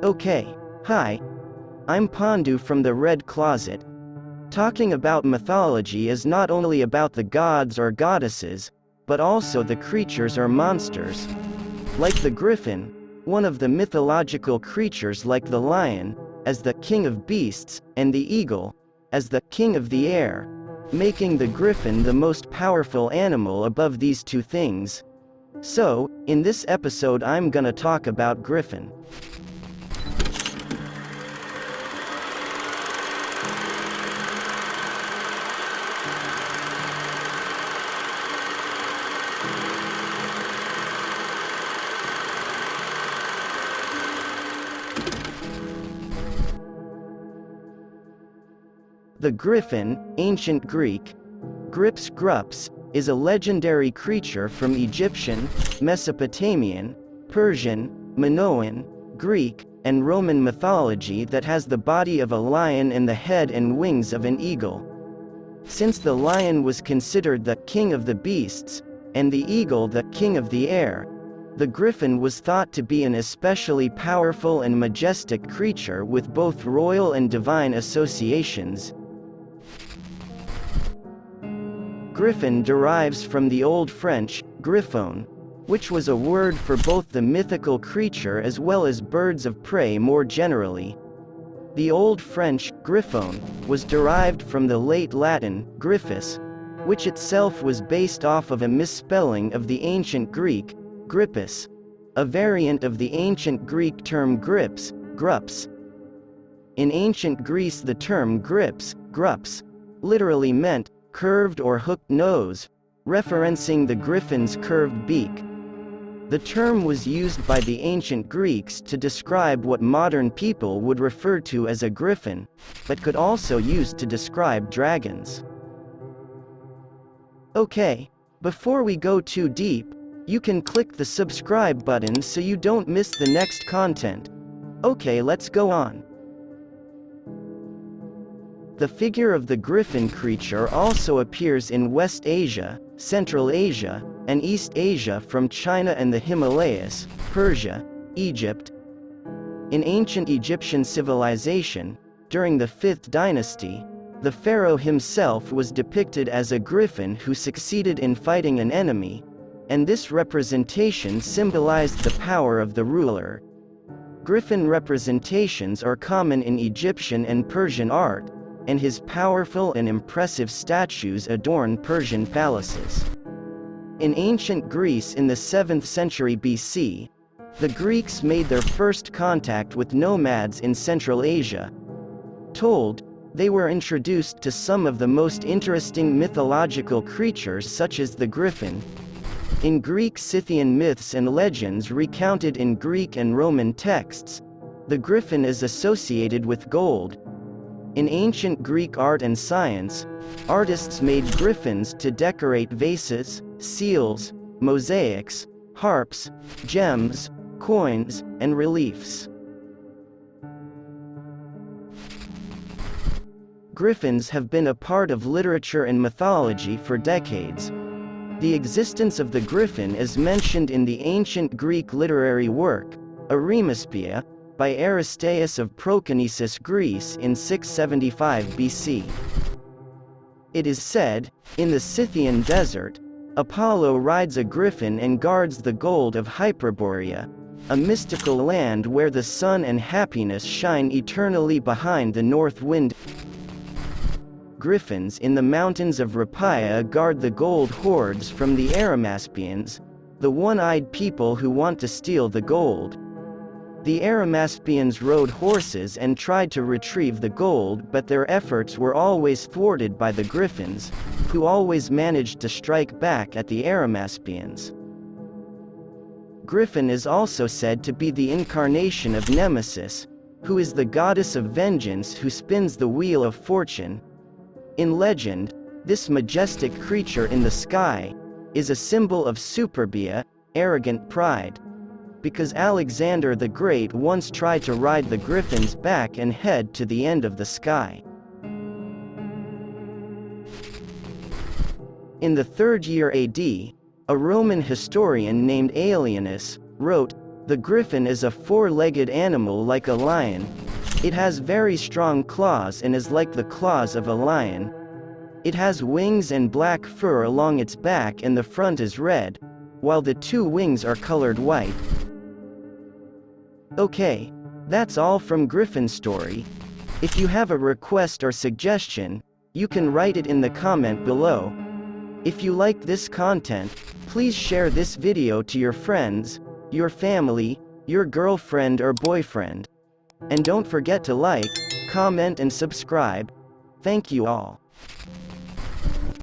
Okay. Hi. I'm Pandu from the Red Closet. Talking about mythology is not only about the gods or goddesses, but also the creatures or monsters. Like the griffin, one of the mythological creatures like the lion, as the king of beasts, and the eagle, as the king of the air, making the griffin the most powerful animal above these two things. So, in this episode I'm gonna talk about Griffin. The griffin, ancient Greek, grips grups, is a legendary creature from Egyptian, Mesopotamian, Persian, Minoan, Greek, and Roman mythology that has the body of a lion and the head and wings of an eagle. Since the lion was considered the king of the beasts, and the eagle the king of the air, the griffin was thought to be an especially powerful and majestic creature with both royal and divine associations. Griffin derives from the Old French, griffon, which was a word for both the mythical creature as well as birds of prey more generally. The Old French, griffon, was derived from the late Latin, griffus, which itself was based off of a misspelling of the ancient Greek, grippus, a variant of the ancient Greek term grips, grups. In ancient Greece the term grips, grups, literally meant curved or hooked nose, referencing the griffin's curved beak. The term was used by the ancient Greeks to describe what modern people would refer to as a griffin, but could also use to describe dragons. Okay, before we go too deep, you can click the subscribe button so you don't miss the next content. Okay, let's go on. The figure of the griffin creature also appears in West Asia, Central Asia, and East Asia from China and the Himalayas, Persia, Egypt. In ancient Egyptian civilization, during the 5th dynasty, the pharaoh himself was depicted as a griffin who succeeded in fighting an enemy, and this representation symbolized the power of the ruler. Griffin representations are common in Egyptian and Persian art, and his powerful and impressive statues adorn Persian palaces. In ancient Greece in the 7th century BC, the Greeks made their first contact with nomads in Central Asia. Told, they were introduced to some of the most interesting mythological creatures such as the griffin. In Greek Scythian myths and legends recounted in Greek and Roman texts, the griffin is associated with gold. In ancient Greek art and science, artists made griffins to decorate vases, seals, mosaics, harps, gems, coins, and reliefs. Griffins have been a part of literature and mythology for decades. The existence of the griffin is mentioned in the ancient Greek literary work, Arimaspia, by Aristaeus of Proconnesus, Greece in 675 BC. It is said, in the Scythian desert, Apollo rides a griffin and guards the gold of Hyperborea, a mystical land where the sun and happiness shine eternally behind the north wind. Griffins in the mountains of Rhapaea guard the gold hoards from the Arimaspians, the one-eyed people who want to steal the gold. The Arimaspians rode horses and tried to retrieve the gold, but their efforts were always thwarted by the griffins, who always managed to strike back at the Arimaspians. Griffin is also said to be the incarnation of Nemesis, who is the goddess of vengeance who spins the wheel of fortune. In legend, this majestic creature in the sky is a symbol of superbia, arrogant pride. Because Alexander the Great once tried to ride the griffin's back and head to the end of the sky. In the 3rd year AD, a Roman historian named Aelianus wrote, The griffin is a four-legged animal like a lion. It has very strong claws and is like the claws of a lion. It has wings and black fur along its back and the front is red, while the two wings are colored white. Okay, that's all from Griffin's story. If you have a request or suggestion, you can write it in the comment below. If you like this content, please share this video to your friends, your family, your girlfriend or boyfriend. And don't forget to like, comment and subscribe. Thank you all.